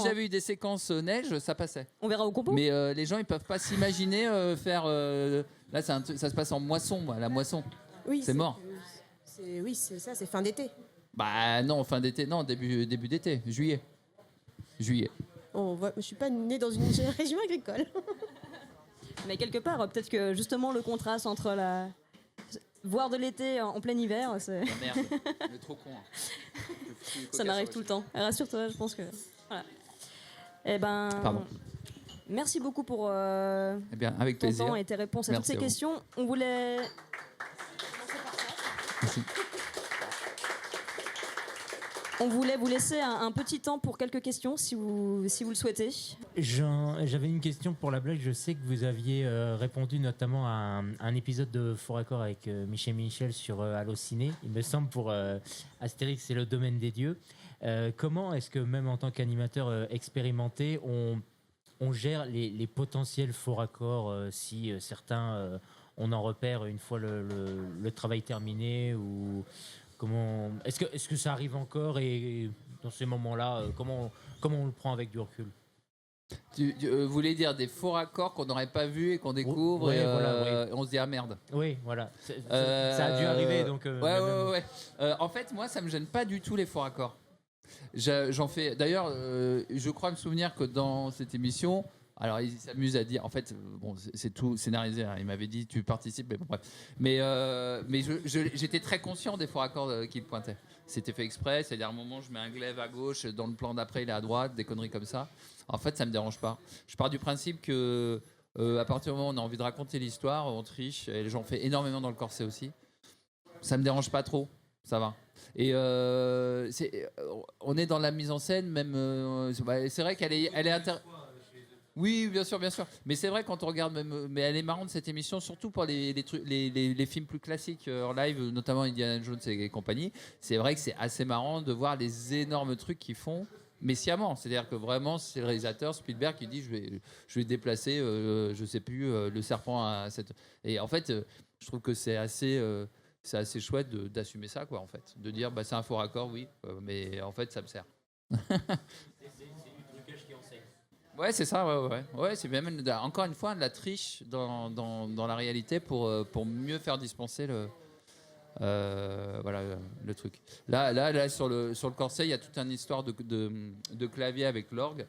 j'avais eu des séquences neige, ça passait. On verra au combo. Mais les gens, ils peuvent pas s'imaginer faire. Là, ça se passe en moisson, la moisson. Oui, c'est mort. Oui, c'est ça, c'est fin d'été. Bah non, fin d'été, non, début d'été, juillet. Je suis pas née dans une région agricole. Mais quelque part, peut-être que justement le contraste entre voir de l'été en plein hiver, c'est. Oh merde, on est trop con. Ça m'arrive tout le temps. Rassure-toi, je pense que. Voilà. Eh ben. Pardon. Merci beaucoup pour avec ton plaisir. temps et tes réponses à toutes ces questions. On voulait. Merci. On voulait vous laisser un petit temps pour quelques questions, si vous le souhaitez. J'avais une question pour la blague. Je sais que vous aviez répondu notamment à un épisode de Fort Accord avec Michel sur Allociné. Il me semble pour Astérix et le domaine des dieux. Comment est-ce que même en tant qu'animateur expérimenté, on gère les potentiels faux raccords si certains on en repère une fois le travail terminé ou Est-ce que ça arrive encore et dans ces moments-là, comment on le prend avec du recul? Tu voulais dire des faux raccords qu'on n'aurait pas vus et qu'on découvre et on se dit ah merde. Oui, voilà. Ça a dû arriver donc. Ouais. En fait, moi, ça me gêne pas du tout les faux raccords. J'en fais. D'ailleurs, je crois me souvenir que dans cette émission, alors il s'amuse à dire. En fait, bon, c'est tout scénarisé. Hein, il m'avait dit tu participes, mais bon, bref. Mais j'étais très conscient des faux raccords qu'il pointait. C'était fait exprès. C'est-à-dire à un moment, je mets un glaive à gauche, dans le plan d'après, il est à droite, des conneries comme ça. En fait, ça me dérange pas. Je pars du principe que à partir du moment où on a envie de raconter l'histoire, on triche. Et j'en fais énormément dans le corset aussi. Ça me dérange pas trop. Ça va. Et on est dans la mise en scène, même. C'est vrai qu'elle est Oui, bien sûr. Mais c'est vrai quand on regarde, mais elle est marrante cette émission, surtout pour les films plus classiques en live, notamment Indiana Jones et compagnie. C'est vrai que c'est assez marrant de voir les énormes trucs qu'ils font, mais sciemment. C'est-à-dire que vraiment, c'est le réalisateur Spielberg qui dit je vais déplacer, je sais plus, le serpent à cette. Et en fait, je trouve que c'est assez chouette d'assumer ça, quoi, en fait. De dire, c'est un faux raccord, oui, mais en fait, ça me sert. C'est du trucage qui enseigne. Ouais, c'est ça, ouais. C'est même, encore une fois, de la triche dans la réalité pour mieux faire dispenser le truc. Là sur le corset, il y a toute une histoire de clavier avec l'orgue.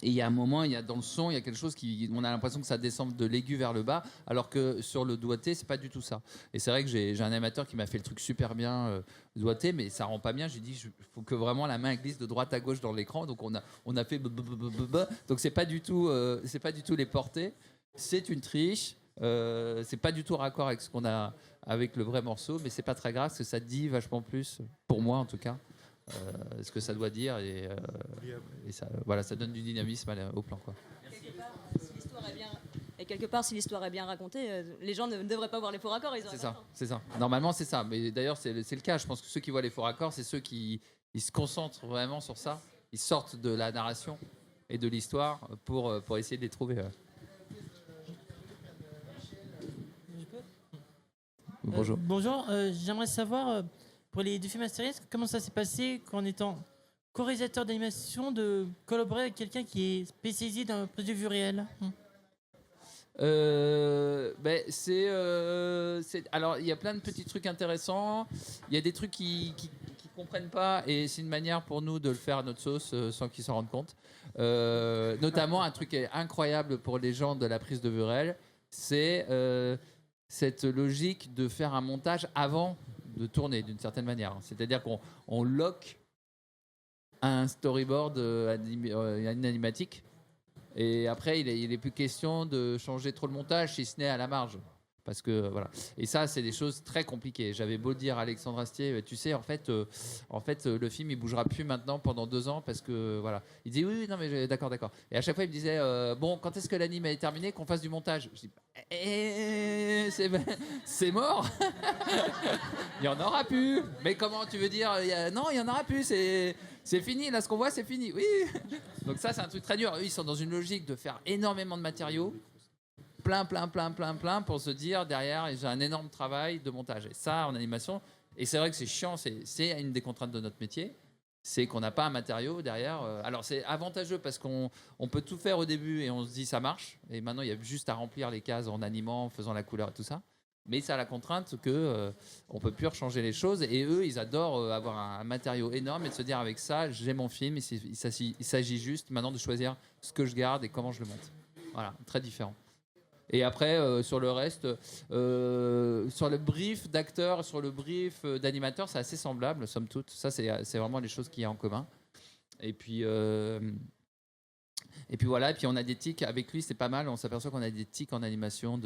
Et il y a un moment, dans le son, il y a quelque chose on a l'impression que ça descend de l'aigu vers le bas, alors que sur le doigté, c'est pas du tout ça. Et c'est vrai que j'ai un amateur qui m'a fait le truc super bien doigté, mais ça rend pas bien. J'ai dit, il faut que vraiment la main glisse de droite à gauche dans l'écran. Donc on a fait donc c'est pas du tout les portées. C'est une triche. C'est pas du tout raccord avec ce qu'on a avec le vrai morceau, mais c'est pas très grave parce que ça dit vachement plus, pour moi en tout cas. Ce que ça doit dire et ça donne du dynamisme au plan, quoi. Quelque part, si l'histoire est bien racontée, les gens ne devraient pas voir les faux raccords. C'est ça. Normalement, c'est ça. Mais d'ailleurs, c'est le cas. Je pense que ceux qui voient les faux raccords, c'est ceux qui se concentrent vraiment sur ça. Ils sortent de la narration et de l'histoire pour essayer de les trouver. Bonjour. Bonjour. J'aimerais savoir. Pour les deux films Astérix, comment ça s'est passé en étant co-réalisateur d'animation de collaborer avec quelqu'un qui est spécialisé dans le prise de vue réelle? Alors il y a plein de petits trucs intéressants. Il y a des trucs qui comprennent pas et c'est une manière pour nous de le faire à notre sauce sans qu'ils s'en rendent compte. Notamment un truc incroyable pour les gens de la prise de vue réelle, c'est cette logique de faire un montage avant de tourner d'une certaine manière. C'est-à-dire qu'on lock un storyboard une animatique et après il est plus question de changer trop le montage si ce n'est à la marge. Parce que voilà. Et ça, c'est des choses très compliquées. J'avais beau dire à Alexandre Astier, tu sais, en fait, le film, il bougera plus maintenant pendant 2 ans parce que voilà. Il dit oui, non, mais d'accord. Et à chaque fois, il me disait, bon, quand est-ce que l'anime est terminé, qu'on fasse du montage? Je dis, c'est mort. Il y en aura plus. Mais comment tu veux dire? Non, il y en aura plus. C'est fini. Là, ce qu'on voit, c'est fini. Oui. Donc ça, c'est un truc très dur. Eux, ils sont dans une logique de faire énormément de matériaux. Plein pour se dire derrière j'ai un énorme travail de montage et ça en animation et c'est vrai que c'est chiant, c'est une des contraintes de notre métier, c'est qu'on n'a pas un matériau derrière. Alors c'est avantageux parce qu'on peut tout faire au début et on se dit ça marche et maintenant il y a juste à remplir les cases en animant, en faisant la couleur et tout ça, mais ça a la contrainte que on peut plus rechanger les choses et eux ils adorent avoir un matériau énorme et de se dire avec ça j'ai mon film et il s'agit juste maintenant de choisir ce que je garde et comment je le monte. Voilà, très différent. Et après, sur le reste, sur le brief d'acteur, sur le brief d'animateur, c'est assez semblable, somme toute. Ça, c'est vraiment les choses qu'il y a en commun. Et puis voilà, et puis on a des tics. Avec lui, c'est pas mal. On s'aperçoit qu'on a des tics en animation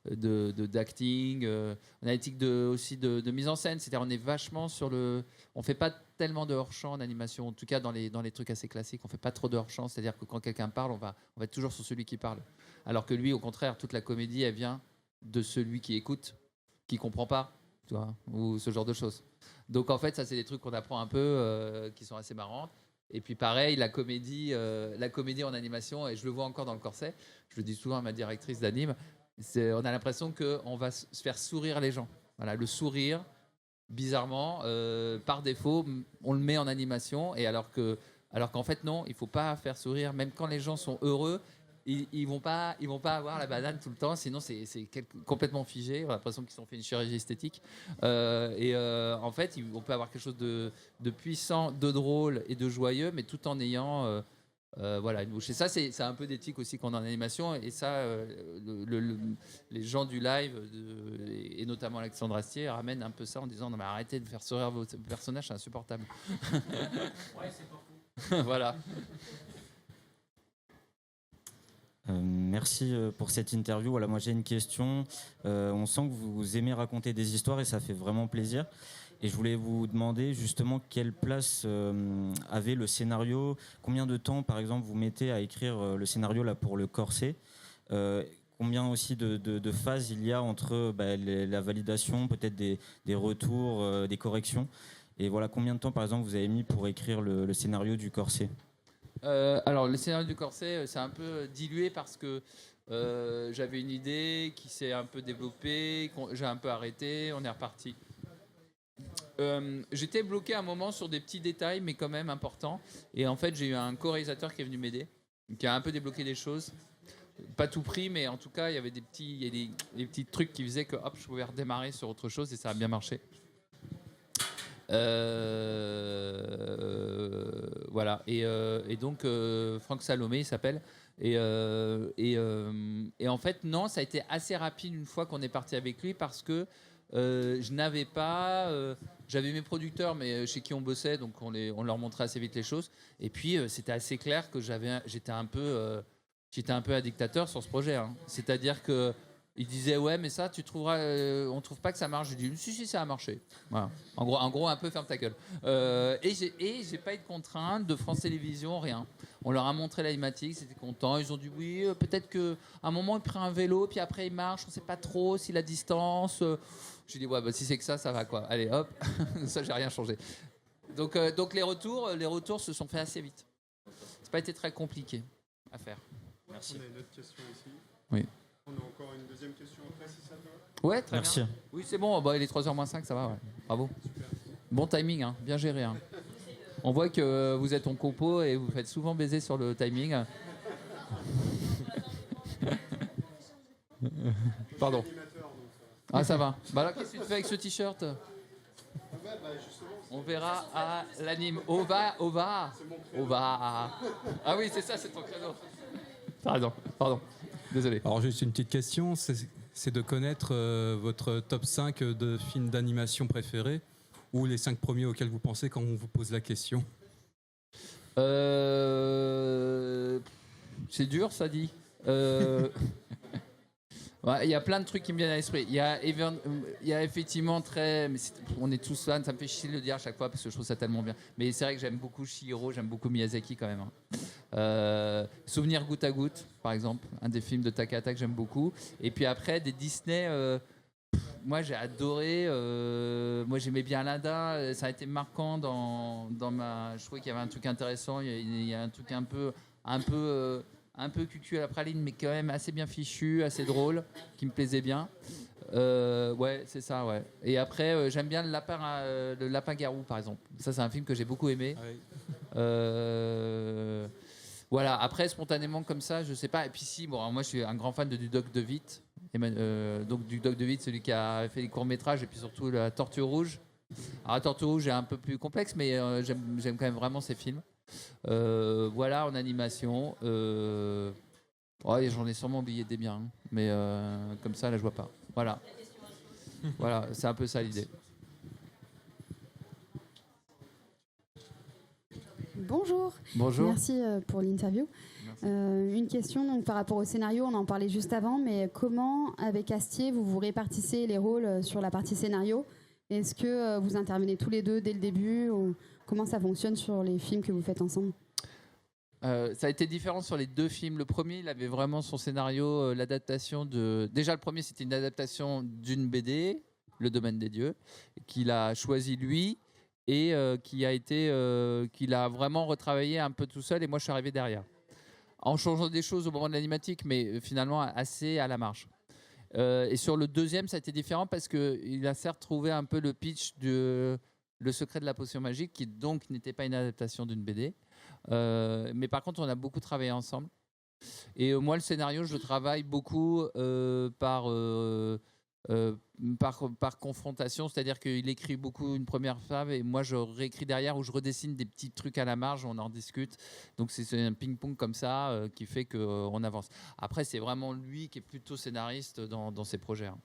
d'acting. On a des tics aussi de mise en scène. C'est-à-dire, on est vachement sur le... On fait pas tellement de hors-champ en animation. En tout cas, dans les trucs assez classiques, on fait pas trop de hors-champ. C'est-à-dire que quand quelqu'un parle, on va être toujours sur celui qui parle. Alors que lui, au contraire, toute la comédie, elle vient de celui qui écoute, qui comprend pas, tu vois, ou ce genre de choses. Donc en fait, ça, c'est des trucs qu'on apprend un peu, qui sont assez marrants. Et puis pareil, la comédie en animation, et je le vois encore dans le corset, je le dis souvent à ma directrice d'anime, on a l'impression qu'on va se faire sourire les gens. Voilà, le sourire bizarrement, par défaut, on le met en animation, et alors qu'en fait non, il faut pas faire sourire, même quand les gens sont heureux. Ils vont pas avoir la banane tout le temps, sinon c'est complètement figé. On a l'impression qu'ils ont fait une chirurgie esthétique. En fait, on peut avoir quelque chose de puissant, de drôle et de joyeux, mais tout en ayant une bouche. Et ça, c'est un peu d'éthique aussi qu'on a en animation. Et ça, les gens du live, et notamment Alexandre Astier, ramènent un peu ça en disant non mais arrêtez de faire sourire vos personnages, c'est insupportable. Ouais, c'est pas fou. Voilà. Merci pour cette interview. Voilà, moi j'ai une question. On sent que vous aimez raconter des histoires et ça fait vraiment plaisir. Et je voulais vous demander justement quelle place avait le scénario. Combien de temps, par exemple, vous mettez à écrire le scénario là pour le corset. Combien aussi de phases il y a entre la validation, peut-être des retours, des corrections. Et voilà, combien de temps, par exemple, vous avez mis pour écrire le scénario du corset. Alors, le scénario du corset, c'est un peu dilué parce que j'avais une idée qui s'est un peu développée, j'ai un peu arrêté, on est reparti. J'étais bloqué à un moment sur des petits détails, mais quand même importants. Et en fait, j'ai eu un co-réalisateur qui est venu m'aider, qui a un peu débloqué des choses. Pas tout pris, mais en tout cas, il y avait des petits trucs qui faisaient que hop, je pouvais redémarrer sur autre chose et ça a bien marché. Voilà. Et donc, Franck Salomé, il s'appelle. Et en fait, non, ça a été assez rapide une fois qu'on est parti avec lui parce que je n'avais pas. J'avais mes producteurs, mais chez qui on bossait, donc on leur montrait assez vite les choses. Et puis, c'était assez clair que j'étais un peu un dictateur sur ce projet. Hein. C'est-à-dire que. Il disait ouais mais ça tu trouveras on trouve pas que ça marche. J'ai dit si ça a marché. Voilà. En gros un peu ferme ta gueule. Et j'ai pas eu de contrainte de France Télévisions, rien. On leur a montré l'animatique, c'était content. Ils ont dit oui peut-être que à un moment il prend un vélo puis après il marche, on sait pas trop si la distance. J'ai dit ouais si c'est que ça va quoi. Allez hop ça j'ai rien changé. Donc les retours se sont faits assez vite. C'est pas été très compliqué à faire. Merci. On a une autre question ici. Oui. On a encore une deuxième question après, si ça te va. Ouais, très Merci. bien. Oui, c'est bon, il est 3h moins 5, ça va, ouais. Bravo. Super. Bon timing, hein, bien géré. Hein. On voit que vous êtes en compo et vous faites souvent baiser sur le timing. Pardon. Ah, ça va. Bah alors, qu'est-ce que tu fais avec ce t-shirt ? On verra à l'anime. Ova. Ah oui, c'est ça, c'est ton créneau. Pardon. Désolé. Alors juste une petite question, c'est de connaître votre top 5 de films d'animation préférés ou les 5 premiers auxquels vous pensez quand on vous pose la question. C'est dur, ça dit. Il y a plein de trucs qui me viennent à l'esprit. Il y a effectivement on est tous fans, ça me fait chier de le dire à chaque fois parce que je trouve ça tellement bien. Mais c'est vrai que j'aime beaucoup Chihiro, j'aime beaucoup Miyazaki quand même. Hein. Souvenir goutte à goutte, par exemple, un des films de Takahata que j'aime beaucoup. Et puis après, des Disney, moi j'ai adoré. Moi j'aimais bien Aladdin, ça a été marquant dans ma. Je trouvais qu'il y avait un truc intéressant, il y a un truc un peu cucu à la praline, mais quand même assez bien fichu, assez drôle, qui me plaisait bien. Ouais, c'est ça, ouais. Et après, j'aime bien le lapin-garou, par exemple. Ça, c'est un film que j'ai beaucoup aimé. Voilà, après, spontanément, comme ça, je sais pas. Et puis si, bon, moi, je suis un grand fan du Doc DeWitt. Donc, du Doc DeWitt, celui qui a fait les courts-métrages, et puis surtout la Tortue Rouge. Alors, la Tortue Rouge est un peu plus complexe, mais j'aime quand même vraiment ces films. Voilà, en animation. J'en ai sûrement oublié des biens, hein, mais comme ça, là, je vois pas. Voilà. Voilà, c'est un peu ça l'idée. Bonjour. Bonjour. Merci pour l'interview. Une question donc, par rapport au scénario, on en parlait juste avant, mais comment, avec Astier, vous répartissez les rôles sur la partie scénario ? Est-ce que vous intervenez tous les deux dès le début ou comment ça fonctionne sur les films que vous faites ensemble ? Ça a été différent sur les deux films. Le premier, il avait vraiment son scénario, l'adaptation de... Déjà, le premier, c'était une adaptation d'une BD, Le Domaine des Dieux, qu'il a choisi lui et qu'il a vraiment retravaillé un peu tout seul. Et moi, je suis arrivé derrière. En changeant des choses au moment de l'animatique, mais finalement assez à la marge. Et sur le deuxième, ça a été différent parce qu'il a certes trouvé un peu le pitch de Le secret de la potion magique, qui donc n'était pas une adaptation d'une BD. Mais par contre, on a beaucoup travaillé ensemble. Et moi, le scénario, je le travaille beaucoup par confrontation, c'est-à-dire qu'il écrit beaucoup une première phase et moi je réécris derrière, où je redessine des petits trucs à la marge, on en discute. Donc c'est un ping-pong comme ça qui fait qu'on avance. Après, c'est vraiment lui qui est plutôt scénariste dans ses projets. Hein.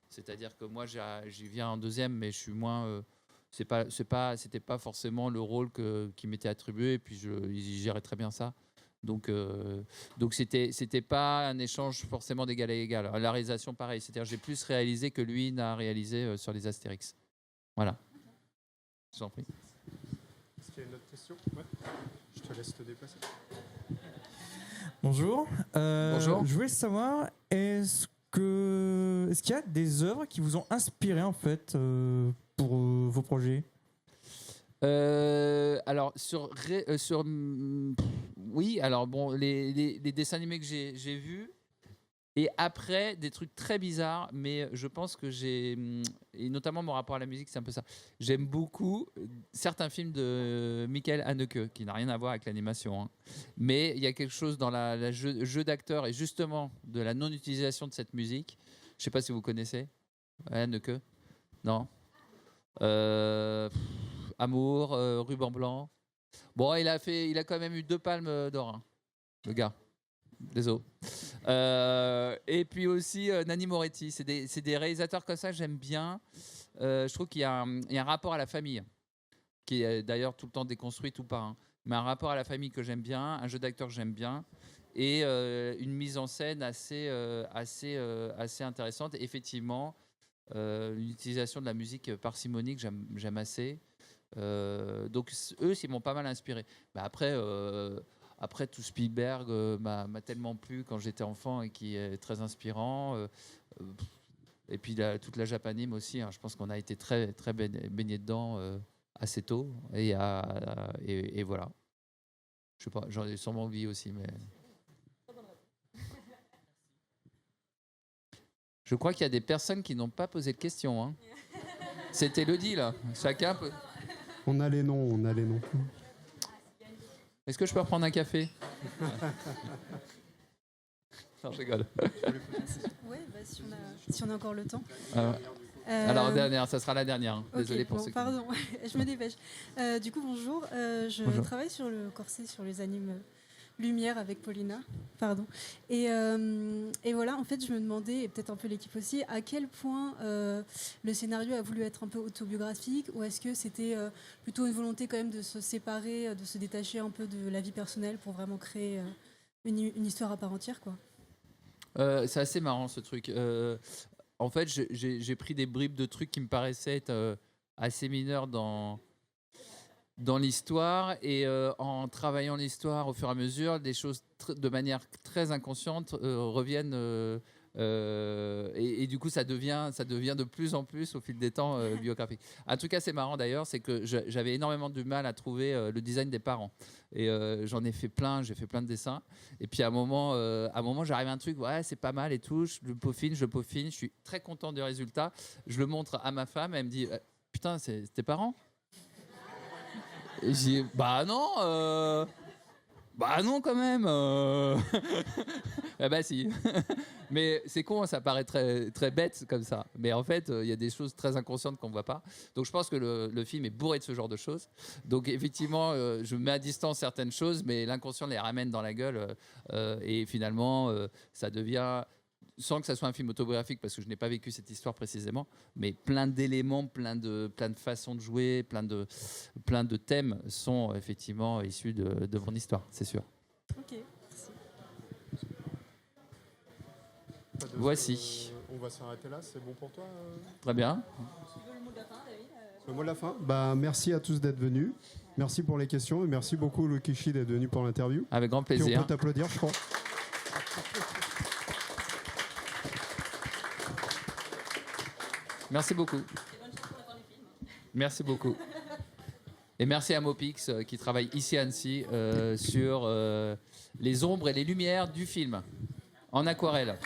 C'est-à-dire que moi j'y viens en deuxième, mais je suis moins... c'était pas forcément le rôle qui m'était attribué, et puis il gérait très bien ça. Donc c'était pas un échange forcément d'égal à égal. La réalisation, pareil. C'est-à-dire j'ai plus réalisé que lui n'a réalisé sur les Astérix. Voilà. Je vous en prie. Est-ce qu'il y a une autre question? Ouais. Je te laisse te déplacer. Bonjour. Bonjour. Je voulais savoir, est-ce qu'il y a des œuvres qui vous ont inspiré en fait pour vos projets? Alors oui, alors bon, les dessins animés que j'ai vus, et après des trucs très bizarres, mais je pense que et notamment mon rapport à la musique, c'est un peu ça. J'aime beaucoup certains films de Michael Haneke, qui n'a rien à voir avec l'animation, hein. Mais il y a quelque chose dans le jeu d'acteur et justement de la non-utilisation de cette musique. Je sais pas si vous connaissez Haneke. Non. Amour, Ruban Blanc. Bon, il a quand même eu 2 palmes d'or, hein, le gars. Désolé. Et puis aussi Nanni Moretti. C'est des réalisateurs comme ça que j'aime bien. Je trouve qu'il y a un rapport à la famille, qui est d'ailleurs tout le temps déconstruit ou pas. Hein, mais un rapport à la famille que j'aime bien, un jeu d'acteur que j'aime bien, et une mise en scène assez intéressante. Effectivement, l'utilisation de la musique parcimonique, j'aime assez. Donc eux, ils m'ont pas mal inspiré. Mais après tout Spielberg m'a tellement plu quand j'étais enfant et qui est très inspirant. Et puis toute la Japanime aussi. Hein, je pense qu'on a été très très baigné dedans assez tôt. Et voilà. Je sais pas, j'en ai sûrement oublié aussi, mais. Je crois qu'il y a des personnes qui n'ont pas posé de questions. Hein. C'était le deal, là. Chacun peut. On a les noms. Est-ce que je peux reprendre un café? Non, je rigole. Oui, si on a encore le temps. Alors, dernière, ça sera la dernière. Hein. Désolé pour ceux qui... Pardon, je me dépêche. Du coup, bonjour. Je travaille sur le corset, sur les animes Lumière avec Paulina. Pardon. Et voilà, en fait, je me demandais, et peut-être un peu l'équipe aussi, à quel point le scénario a voulu être un peu autobiographique, ou est-ce que c'était plutôt une volonté quand même de se séparer, de se détacher un peu de la vie personnelle pour vraiment créer une histoire à part entière, quoi. C'est assez marrant ce truc. En fait, j'ai pris des bribes de trucs qui me paraissaient être assez mineurs dans l'histoire, et en travaillant l'histoire au fur et à mesure, des choses de manière très inconsciente reviennent et du coup ça devient de plus en plus au fil des temps biographique. Un truc assez marrant d'ailleurs, c'est que j'avais énormément de mal à trouver le design des parents, et j'en ai fait plein, j'ai fait plein de dessins, et puis à un moment j'arrive à un truc, ouais, c'est pas mal et tout, je le peaufine, je suis très content du résultat, je le montre à ma femme, elle me dit putain, c'est tes parents? Et j'ai dit, bah non quand même. Bah si. Mais c'est con, ça paraît très, très bête comme ça. Mais en fait, il y a des choses très inconscientes qu'on ne voit pas. Donc je pense que le film est bourré de ce genre de choses. Donc effectivement, je mets à distance certaines choses, mais l'inconscient les ramène dans la gueule. Et finalement, ça devient... sans que ça soit un film autobiographique, parce que je n'ai pas vécu cette histoire précisément, mais plein d'éléments, plein de façons de jouer, plein de thèmes sont effectivement issus de mon histoire, c'est sûr. Ok, merci. Voici. On va s'arrêter là, c'est bon pour toi? Très bien. Le mot de la fin. Bah, merci à tous d'être venus. Merci pour les questions et merci beaucoup Lukishi d'être venu pour l'interview. Avec grand plaisir. Puis on peut t'applaudir, je crois. Merci beaucoup. Merci beaucoup. Et merci à Mopix qui travaille ici à Annecy sur les ombres et les lumières du film en aquarelle.